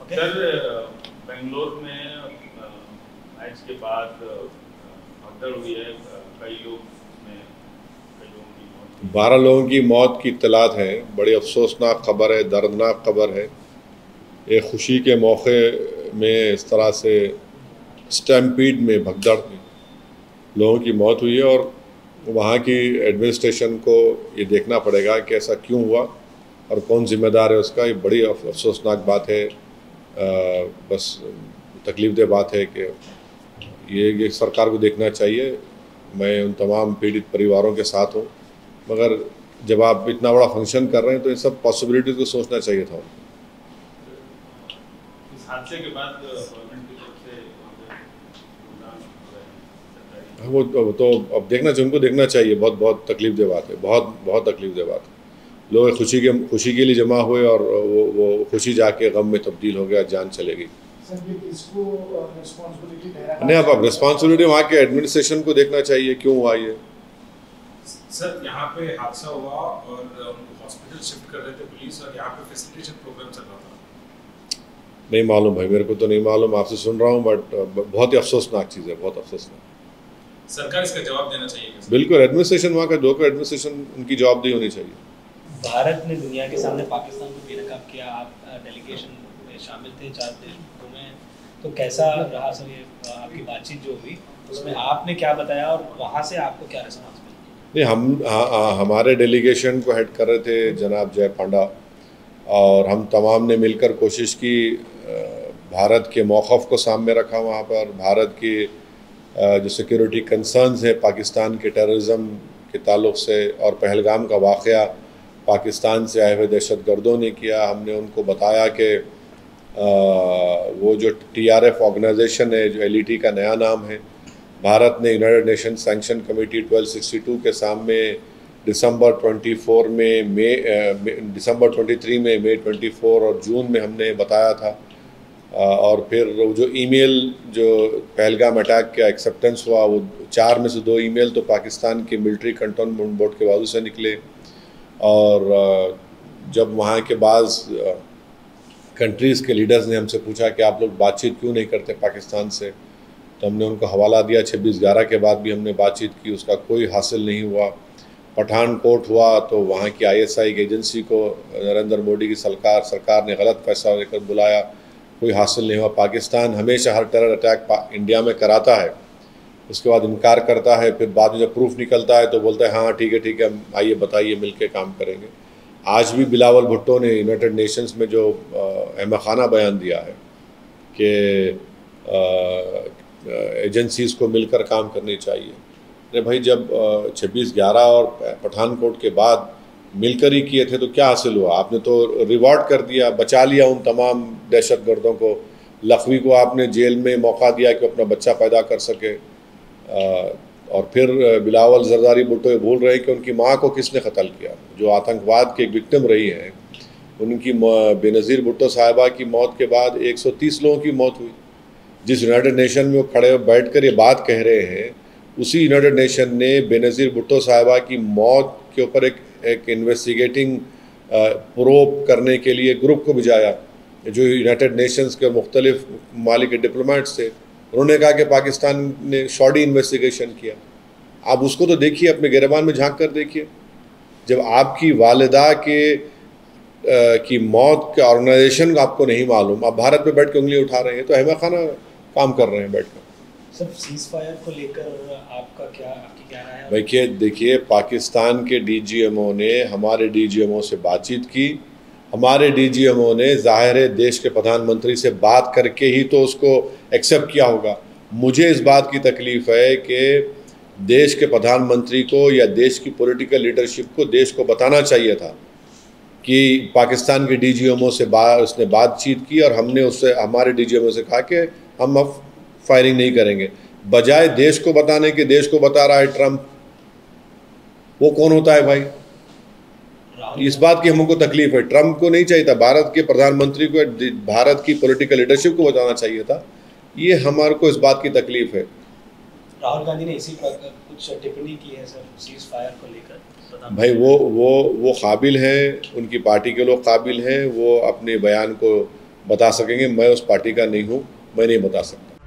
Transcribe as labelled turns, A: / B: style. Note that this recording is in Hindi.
A: सर, बेंगलोर में मैच के बाद भगदड़ हुई है, कई लोगों की मौत
B: 12 लोगों की मौत की इत्तलात है। बड़ी अफसोसनाक खबर है, दर्दनाक खबर है। एक खुशी के मौके में इस तरह से स्टैम्पीड में, भगदड़ में लोगों की मौत हुई है और वहाँ की एडमिनिस्ट्रेशन को ये देखना पड़ेगा कि ऐसा क्यों हुआ और कौन जिम्मेदार है उसका। ये बड़ी अफसोसनाक बात है। बस तकलीफ दह बात है कि ये सरकार को देखना चाहिए। मैं उन तमाम पीड़ित परिवारों के साथ हूँ, मगर जब आप इतना बड़ा फंक्शन कर रहे हैं तो इन सब पॉसिबिलिटीज़ को सोचना चाहिए था।
A: इस हादसे के बाद गवर्नमेंट की तरफ से प्रोग्राम हो रहे हैं सरकारी।
B: वो तो अब देखना चाहिए, उनको देखना चाहिए। बहुत बहुत तकलीफ दह बात है, बहुत बहुत तकलीफ दह बात है। लोग खुशी के लिए जमा हुए और वो खुशी जाके गम में तब्दील हो गया, जान चले गई। नहीं, अब रिस्पॉन्सिबिलिटी वहाँ के एडमिनिस्ट्रेशन को देखना चाहिए क्यों हुआ ये।
C: सर, यहाँ पे हादसा हुआ और उनको हॉस्पिटल शिफ्ट कर रहे थे पुलिस, और यहाँ पे फैसिलिटेशन प्रोग्राम चल रहा था।
B: नहीं मालूम भाई, मेरे को तो नहीं मालूम, आपसे सुन रहा हूँ। बट बहुत ही अफसोसनाक चीज़ है, बहुत अफसोसनाक।
C: सरकार इसका जवाब देना चाहिए।
B: बिल्कुल, एडमिनिस्ट्रेशन वहाँ का जो एडमिनिस्ट्रेशन उनकी जवाबदेही होनी चाहिए।
D: भारत ने दुनिया के सामने पाकिस्तान को बेनकाब किया। आप डेलीगेशन में शामिल थे 4 देशों में, तो कैसा रहा सर ये आपकी बातचीत जो हुई, उसमें आपने क्या बताया और वहाँ से आपको क्या रिस्पॉन्स मिला?
B: नहीं, हमारे डेलीगेशन को हेड कर रहे थे जनाब जय पांडा, और हम तमाम ने मिलकर कोशिश की, भारत के मौक़िफ़ को सामने रखा वहाँ पर। भारत की जो सिक्योरिटी कंसर्न्स है पाकिस्तान के टेररिज्म के ताल्लुक़ से, और पहलगाम का वाक़या पाकिस्तान से आए हुए दहशतगर्दों ने किया। हमने उनको बताया कि वो जो TRF ऑर्गेनाइजेशन है, जो LET का नया नाम है, भारत ने यूनाइटेड नेशन सैंक्शन कमेटी 1262 के सामने दिसंबर 24 में, दिसंबर 23 में, मई 24 और जून में हमने बताया था। और फिर वो जो ईमेल जो पहलगाम अटैक का एक्सेप्टेंस हुआ, वो 4 में से 2 ईमेल तो पाकिस्तान के मिलिट्री कंटोनमेंट बोर्ड के बाजू से निकले। और जब वहाँ के बाज़ कंट्रीज़ के लीडर्स ने हमसे पूछा कि आप लोग बातचीत क्यों नहीं करते पाकिस्तान से, तो हमने उनको हवाला दिया। 26/11 के बाद भी हमने बातचीत की, उसका कोई हासिल नहीं हुआ। पठानकोट हुआ तो वहाँ की ISI की एजेंसी को नरेंद्र मोदी की सरकार ने गलत फैसला लेकर बुलाया, कोई हासिल नहीं हुआ। पाकिस्तान हमेशा हर टेरर अटैक इंडिया में कराता है, उसके बाद इनकार करता है, फिर बाद में जब प्रूफ निकलता है तो बोलता है हाँ ठीक है, आइए बताइए, मिल के काम करेंगे। आज भी बिलावल भुट्टो ने यूनाइटेड नेशंस में जो अहमखाना बयान दिया है कि एजेंसीज़ को मिलकर काम करनी चाहिए। अरे भाई, जब 26/11 और पठानकोट के बाद मिलकर ही किए थे तो क्या हासिल हुआ? आपने तो रिवॉर्ड कर दिया, बचा लिया उन तमाम दहशतगर्दों को। लखवी को आपने जेल में मौका दिया कि अपना बच्चा पैदा कर सके। और फिर बिलावल जरदारी भुट्टो ये भूल रहे हैं कि उनकी माँ को किसने कत्ल किया, जो आतंकवाद के एक विक्टिम रही हैं। उनकी बेनज़ीर भुट्टो साहिबा की मौत के बाद 130 लोगों की मौत हुई। जिस यूनाइटेड नेशन में वो खड़े बैठ कर ये बात कह रहे हैं, उसी यूनाइटेड नेशन ने बेनज़ीर भुट्टो साहिबा की मौत के ऊपर एक इन्वेस्टिगेटिंग प्रोब करने के लिए ग्रुप को भिजाया, जो यूनाइटेड नेशंस के मुख्तलिफ ममालिक के डिप्लोमेट्स थे। उन्होंने कहा कि पाकिस्तान ने शॉडी इन्वेस्टिगेशन किया। आप उसको तो देखिए, अपने गिरबान में झांक कर देखिए। जब आपकी वालिदा की मौत के ऑर्गेनाइजेशन आपको नहीं मालूम, आप भारत में बैठ के उंगली उठा रहे हैं, तो अहमखाना काम कर रहे हैं बैठ कर।
D: सर, सीज़ फायर को लेकर आपकी क्या राय है?
B: भाई देखिए, पाकिस्तान के DGMO ने हमारे DGMO से बातचीत की। हमारे DGMO ने ज़ाहिर है देश के प्रधानमंत्री से बात करके ही तो उसको एक्सेप्ट किया होगा। मुझे इस बात की तकलीफ़ है कि देश के प्रधानमंत्री को या देश की पॉलिटिकल लीडरशिप को देश को बताना चाहिए था कि पाकिस्तान के DGMO से उसने बातचीत की और हमने उससे, हमारे DGMO से कहा कि हम अब फायरिंग नहीं करेंगे। बजाय देश को बताने के देश को बता रहा है ट्रंप। वो कौन होता है भाई? इस बात की हमको तकलीफ है। ट्रंप को नहीं चाहिए था, भारत के प्रधानमंत्री को, भारत की पॉलिटिकल लीडरशिप को बताना चाहिए था। ये हमारे को इस बात की तकलीफ है।
D: राहुल गांधी ने इसी पर कुछ टिप्पणी की है सर, सीज़ फायर को लेकर।
B: भाई वो काबिल हैं, उनकी पार्टी के लोग काबिल हैं, वो अपने बयान को बता सकेंगे। मैं उस पार्टी का नहीं हूँ, मैं नहीं बता सकता।